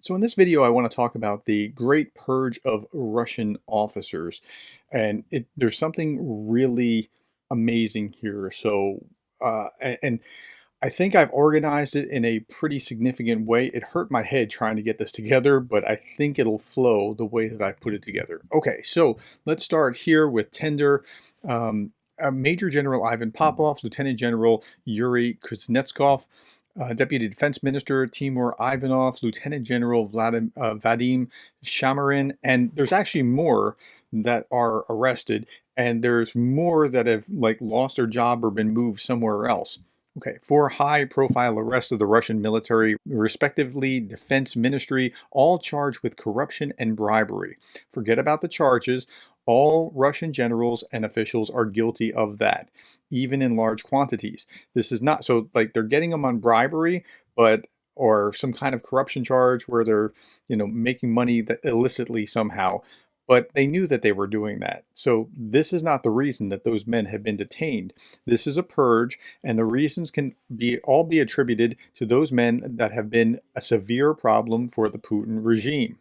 So in this video, I want to talk about the great purge of Russian officers. And there's something really amazing here. And I think I've organized it in a pretty significant way. It hurt my head trying to get this together, but I think it'll flow the way that I put it together. Okay, so let's start here with tender. Major General Ivan Popov, Lieutenant General Yuri Kuznetsov, Deputy Defense Minister Timur Ivanov, Lieutenant General Vadim Shamarin, and there's actually more that are arrested, and there's more that have lost their job or been moved somewhere else. Okay, four high-profile arrests of the Russian military, respectively, Defense Ministry, all charged with corruption and bribery. Forget about the charges. All Russian generals and officials are guilty of that, even in large quantities. This is not so they're getting them on bribery, but or some kind of corruption charge where they're, making money that illicitly somehow. But they knew that they were doing that. So this is not the reason that those men have been detained. This is a purge, and the reasons can all be attributed to those men that have been a severe problem for the Putin regime.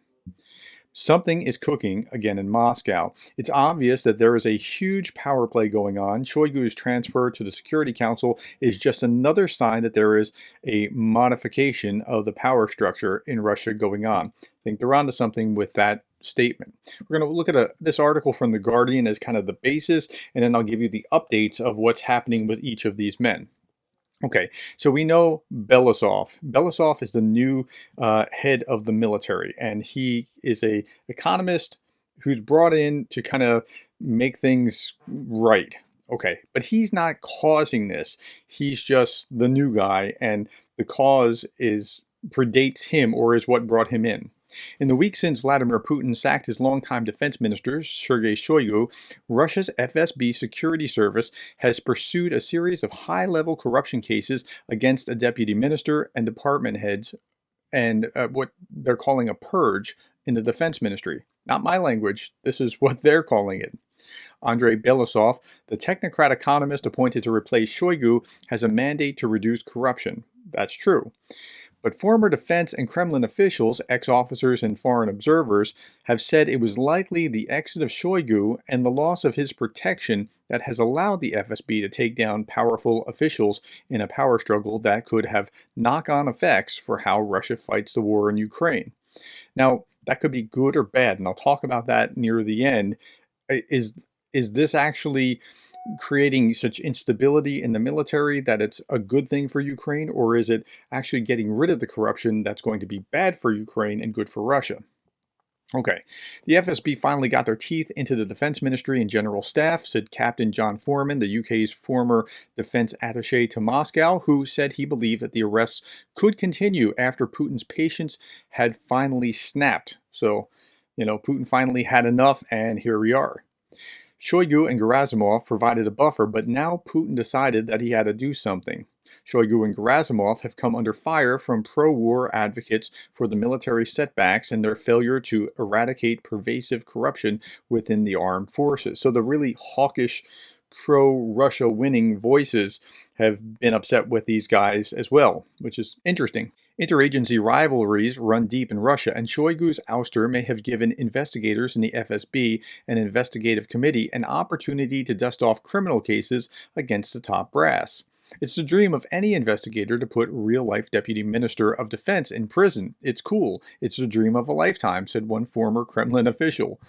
Something is cooking again in Moscow. It's obvious that there is a huge power play going on. Shoigu's transfer to the Security Council is just another sign that there is a modification of the power structure in Russia going on. I think they're onto something with that statement. We're going to look at this article from The Guardian as kind of the basis, and then I'll give you the updates of what's happening with each of these men. Okay, so we know Belousov. Belousov is the new head of the military, and he is an economist who's brought in to kind of make things right. Okay, but he's not causing this. He's just the new guy, and the cause predates him or is what brought him in. In the week since Vladimir Putin sacked his longtime defense minister, Sergei Shoigu, Russia's FSB security service has pursued a series of high-level corruption cases against a deputy minister and department heads, and what they're calling a purge in the defense ministry. Not my language, this is what they're calling it. Andrei Belousov, the technocrat economist appointed to replace Shoigu, has a mandate to reduce corruption. That's true. But former defense and Kremlin officials, ex-officers and foreign observers, have said it was likely the exit of Shoigu and the loss of his protection that has allowed the FSB to take down powerful officials in a power struggle that could have knock-on effects for how Russia fights the war in Ukraine. Now, that could be good or bad, and I'll talk about that near the end. Is this actually creating such instability in the military that it's a good thing for Ukraine, or is it actually getting rid of the corruption that's going to be bad for Ukraine and good for Russia? Okay, the FSB finally got their teeth into the Defense Ministry and General Staff, said Captain John Foreman, the UK's former defense attaché to Moscow, who said he believed that the arrests could continue after Putin's patience had finally snapped. So, Putin finally had enough, and here we are. Shoigu and Gerasimov provided a buffer, but now Putin decided that he had to do something. Shoigu and Gerasimov have come under fire from pro-war advocates for the military setbacks and their failure to eradicate pervasive corruption within the armed forces. So the really hawkish pro-Russia winning voices have been upset with these guys as well, which is interesting. Interagency rivalries run deep in Russia, and Shoigu's ouster may have given investigators in the FSB and investigative committee an opportunity to dust off criminal cases against the top brass. It's the dream of any investigator to put real-life Deputy Minister of Defense in prison. It's cool. It's the dream of a lifetime, said one former Kremlin official.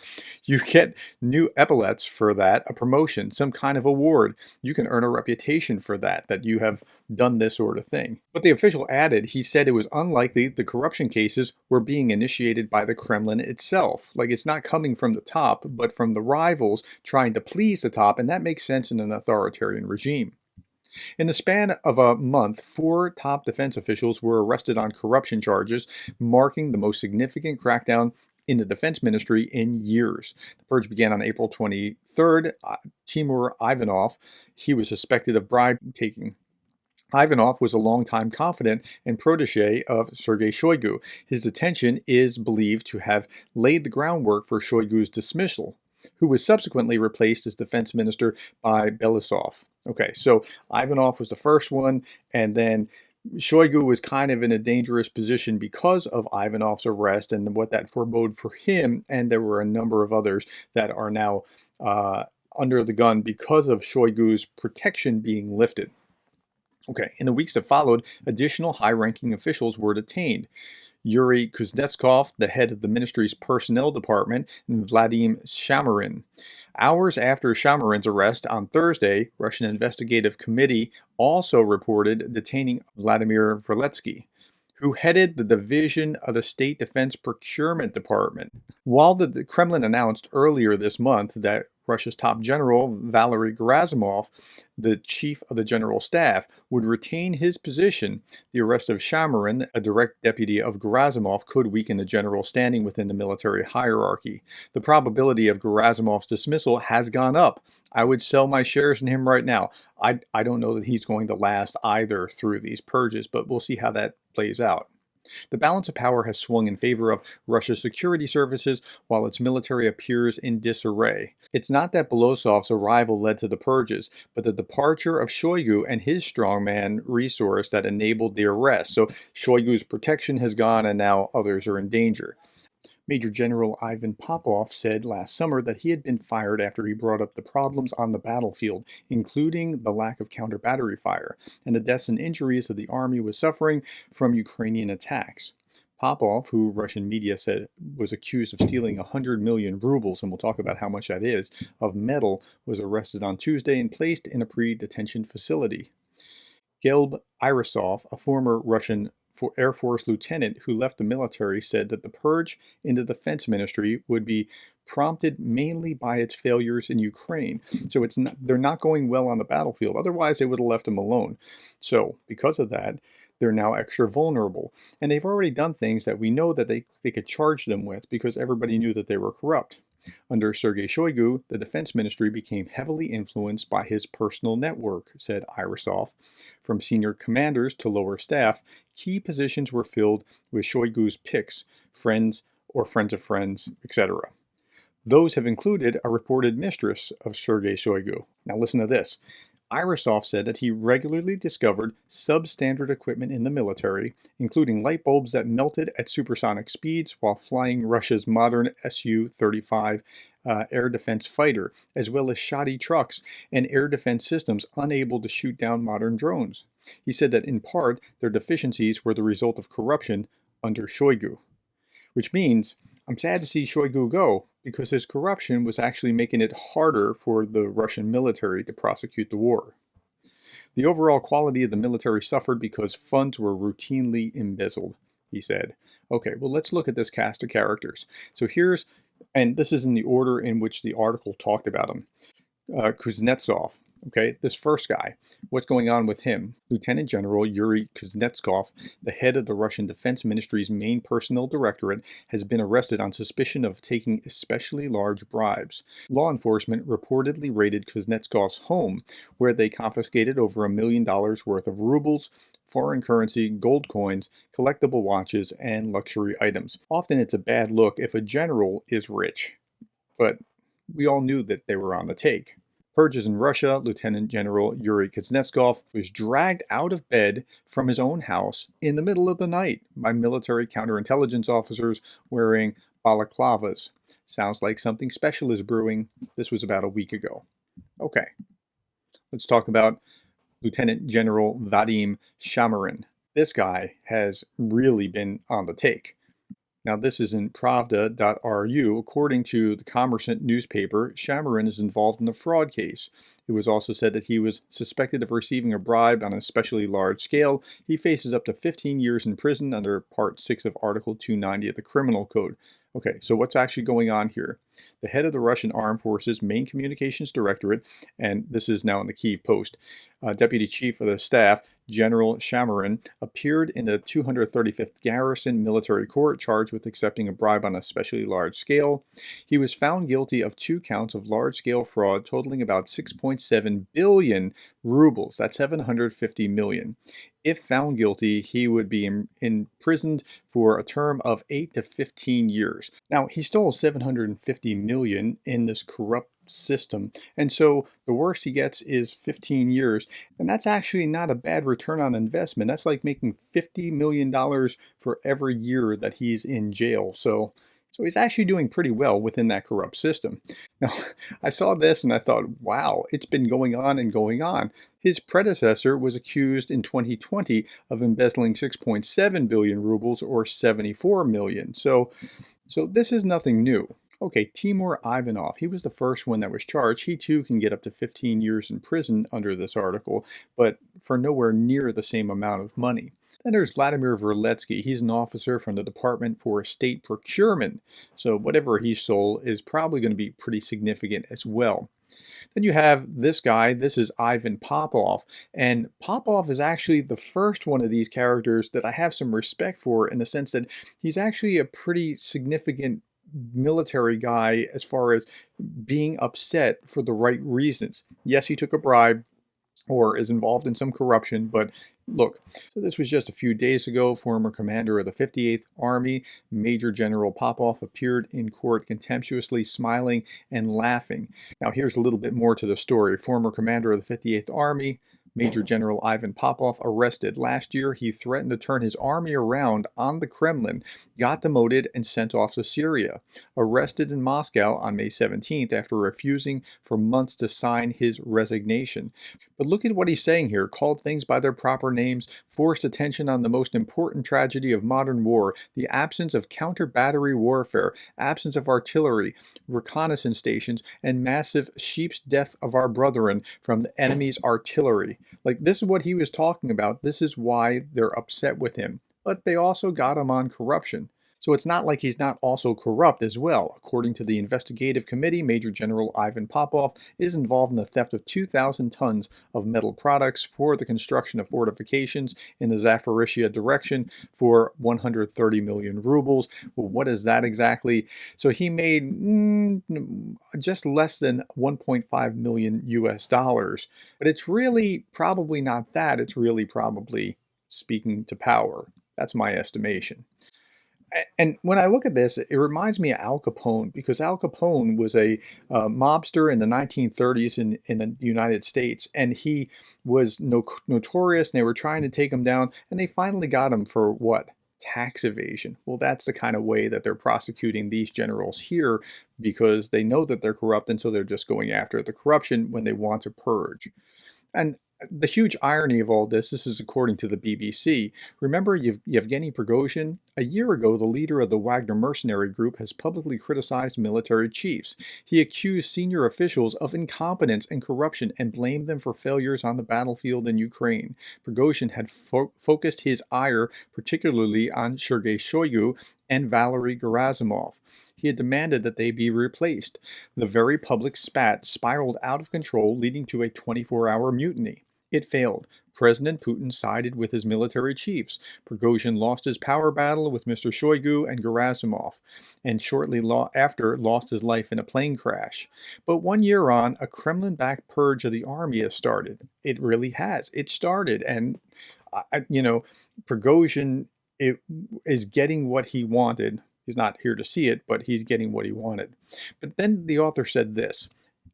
You get new epaulets for that, a promotion, some kind of award. You can earn a reputation for that you have done this sort of thing. But the official added, he said it was unlikely the corruption cases were being initiated by the Kremlin itself. It's not coming from the top, but from the rivals trying to please the top, and that makes sense in an authoritarian regime. In the span of a month, 4 top defense officials were arrested on corruption charges, marking the most significant crackdown in the defense ministry in years. The purge began on April 23rd. Timur Ivanov, he was suspected of bribe taking. Ivanov was a longtime confidant and protege of Sergei Shoigu. His detention is believed to have laid the groundwork for Shoigu's dismissal, who was subsequently replaced as defense minister by Belousov. Okay, so Ivanov was the first one, and then Shoigu was kind of in a dangerous position because of Ivanov's arrest and what that forebode for him. And there were a number of others that are now uh, under the gun because of Shoigu's protection being lifted. Okay, in the weeks that followed, additional high ranking officials were detained. Yuri Kuznetsov, the head of the ministry's personnel department, and Vladimir Shamarin. Hours after Shamarin's arrest on Thursday, Russian Investigative Committee also reported detaining Vladimir Verletsky, who headed the division of the State Defense Procurement Department. While the Kremlin announced earlier this month that Russia's top general, Valery Gerasimov, the chief of the general staff, would retain his position, the arrest of Shamarin, a direct deputy of Gerasimov, could weaken the general's standing within the military hierarchy. The probability of Gerasimov's dismissal has gone up. I would sell my shares in him right now. I don't know that he's going to last either through these purges, but we'll see how that plays out. The balance of power has swung in favor of Russia's security services while its military appears in disarray. It's not that Belosov's arrival led to the purges, but the departure of Shoigu and his strongman resource that enabled the arrest. So Shoigu's protection has gone and now others are in danger. Major General Ivan Popov said last summer that he had been fired after he brought up the problems on the battlefield, including the lack of counter-battery fire and the deaths and injuries that the army was suffering from Ukrainian attacks. Popov, who Russian media said was accused of stealing 100 million rubles, and we'll talk about how much that is, of metal, was arrested on Tuesday and placed in a pre-detention facility. Gelb Irisov, a former Russian Air Force lieutenant who left the military, said that the purge in the defense ministry would be prompted mainly by its failures in Ukraine. So they're not going well on the battlefield. Otherwise, they would have left them alone. So because of that, they're now extra vulnerable. And they've already done things that we know that they could charge them with because everybody knew that they were corrupt. Under Sergei Shoigu, the defense ministry became heavily influenced by his personal network, said Irisov. From senior commanders to lower staff, key positions were filled with Shoigu's picks, friends or friends of friends, etc. Those have included a reported mistress of Sergei Shoigu. Now listen to this. Irisov said that he regularly discovered substandard equipment in the military, including light bulbs that melted at supersonic speeds while flying Russia's modern Su-35 air defense fighter, as well as shoddy trucks and air defense systems unable to shoot down modern drones. He said that in part, their deficiencies were the result of corruption under Shoigu. Which means, I'm sad to see Shoigu go, because his corruption was actually making it harder for the Russian military to prosecute the war. The overall quality of the military suffered because funds were routinely embezzled, he said. Okay, well, let's look at this cast of characters. So and this is in the order in which the article talked about him. Kuznetsov. Okay, this first guy, what's going on with him? Lieutenant General Yuri Kuznetsov, the head of the Russian Defense Ministry's main personnel directorate, has been arrested on suspicion of taking especially large bribes. Law enforcement reportedly raided Kuznetsov's home, where they confiscated over $1 million worth of rubles, foreign currency, gold coins, collectible watches, and luxury items. Often it's a bad look if a general is rich, but we all knew that they were on the take. Purges in Russia, Lieutenant General Yuri Kuznetsov was dragged out of bed from his own house in the middle of the night by military counterintelligence officers wearing balaclavas. Sounds like something special is brewing. This was about a week ago. Okay, let's talk about Lieutenant General Vadim Shamarin. This guy has really been on the take. Now, this is in Pravda.ru. According to the Kommersant newspaper, Shamarin is involved in the fraud case. It was also said that he was suspected of receiving a bribe on an especially large scale. He faces up to 15 years in prison under Part 6 of Article 290 of the Criminal Code. Okay, so what's actually going on here? The head of the Russian Armed Forces Main Communications Directorate, and this is now in the Kyiv Post, Deputy Chief of the Staff, General Shamarin, appeared in the 235th Garrison Military Court charged with accepting a bribe on a especially large scale. He was found guilty of 2 counts of large-scale fraud totaling about 6.7 billion rubles. That's 750 million. If found guilty, he would be imprisoned for a term of 8 to 15 years. Now, he stole 750 million in this corrupt system. And so the worst he gets is 15 years. And that's actually not a bad return on investment. That's like making $50 million for every year that he's in jail. So he's actually doing pretty well within that corrupt system. Now, I saw this and I thought, wow, it's been going on and going on. His predecessor was accused in 2020 of embezzling 6.7 billion rubles or 74 million. So this is nothing new. Okay, Timur Ivanov, he was the first one that was charged. He too can get up to 15 years in prison under this article, but for nowhere near the same amount of money. Then there's Vladimir Verletsky. He's an officer from the Department for State Procurement. So whatever he stole is probably going to be pretty significant as well. Then you have this guy. This is Ivan Popov. And Popov is actually the first one of these characters that I have some respect for in the sense that he's actually a pretty significant military guy as far as being upset for the right reasons. Yes, he took a bribe or is involved in some corruption, but look, so this was just a few days ago. Former commander of the 58th Army, Major General Popov, appeared in court contemptuously smiling and laughing. Now, here's a little bit more to the story. Former commander of the 58th Army, Major General Ivan Popov, arrested. Last year, he threatened to turn his army around on the Kremlin, got demoted, and sent off to Syria. Arrested in Moscow on May 17th after refusing for months to sign his resignation. But look at what he's saying here. Called things by their proper names, forced attention on the most important tragedy of modern war, the absence of counter-battery warfare, absence of artillery, reconnaissance stations, and massive sheep's death of our brethren from the enemy's artillery. Like, this is what he was talking about. This is why they're upset with him. But they also got him on corruption. So it's not like he's not also corrupt as well. According to the investigative committee, Major General Ivan Popov is involved in the theft of 2,000 tons of metal products for the construction of fortifications in the Zaporizhia direction for 130 million rubles. Well, what is that exactly? So he made just less than 1.5 million US dollars. But it's really probably not that. It's really probably speaking to power. That's my estimation. And when I look at this, it reminds me of Al Capone, because Al Capone was a mobster in the 1930s in the United States, and he was notorious, and they were trying to take him down, and they finally got him for what? Tax evasion. Well, that's the kind of way that they're prosecuting these generals here, because they know that they're corrupt, and so they're just going after the corruption when they want to purge. And the huge irony of all this is according to the BBC. Remember Yevgeny Prigozhin? A year ago, the leader of the Wagner mercenary group has publicly criticized military chiefs. He accused senior officials of incompetence and corruption and blamed them for failures on the battlefield in Ukraine. Prigozhin had focused his ire particularly on Sergei Shoigu and Valery Gerasimov. He had demanded that they be replaced. The very public spat spiraled out of control, leading to a 24-hour mutiny. It failed. President Putin sided with his military chiefs. Prigozhin lost his power battle with Mr. Shoigu and Gerasimov, and shortly after lost his life in a plane crash. But 1 year on, a Kremlin-backed purge of the army has started. It really has. It started, and Prigozhin is getting what he wanted. He's not here to see it, but he's getting what he wanted. But then the author said this,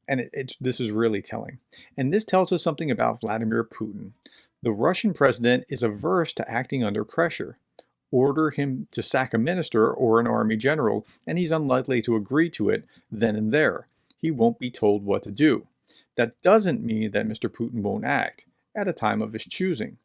and this is really telling. And this tells us something about Vladimir Putin. The Russian president is averse to acting under pressure. Order him to sack a minister or an army general, and he's unlikely to agree to it then and there. He won't be told what to do. That doesn't mean that Mr. Putin won't act at a time of his choosing.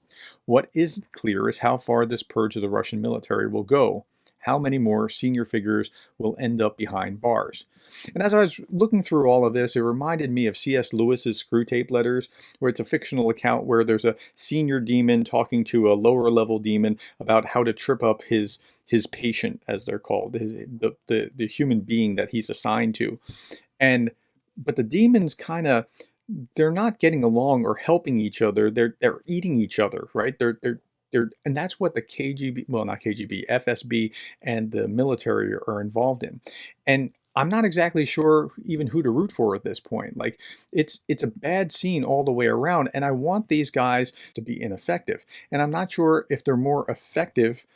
What isn't clear is how far this purge of the Russian military will go. How many more senior figures will end up behind bars? And as I was looking through all of this, it reminded me of C.S. Lewis's Screwtape Letters, where it's a fictional account where there's a senior demon talking to a lower level demon about how to trip up his patient, as they're called, the human being that he's assigned to. But the demons they're not getting along or helping each other. They're eating each other, right? And that's what the KGB, well, not KGB, FSB and the military are involved in. And I'm not exactly sure even who to root for at this point. Like, it's a bad scene all the way around, and I want these guys to be ineffective. And I'm not sure if they're more effective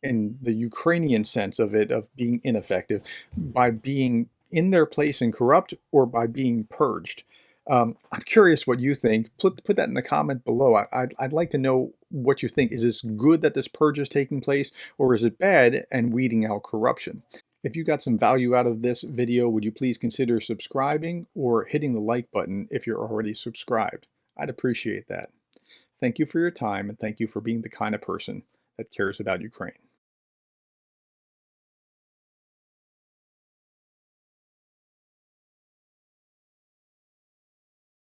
in the Ukrainian sense of it, of being ineffective, by being in their place and corrupt or by being purged? I'm curious what you think. Put that in the comment below. I'd like to know what you think. Is this good that this purge is taking place, or is it bad and weeding out corruption? If you got some value out of this video, would you please consider subscribing or hitting the like button if you're already subscribed? I'd appreciate that. Thank you for your time, and thank you for being the kind of person that cares about Ukraine.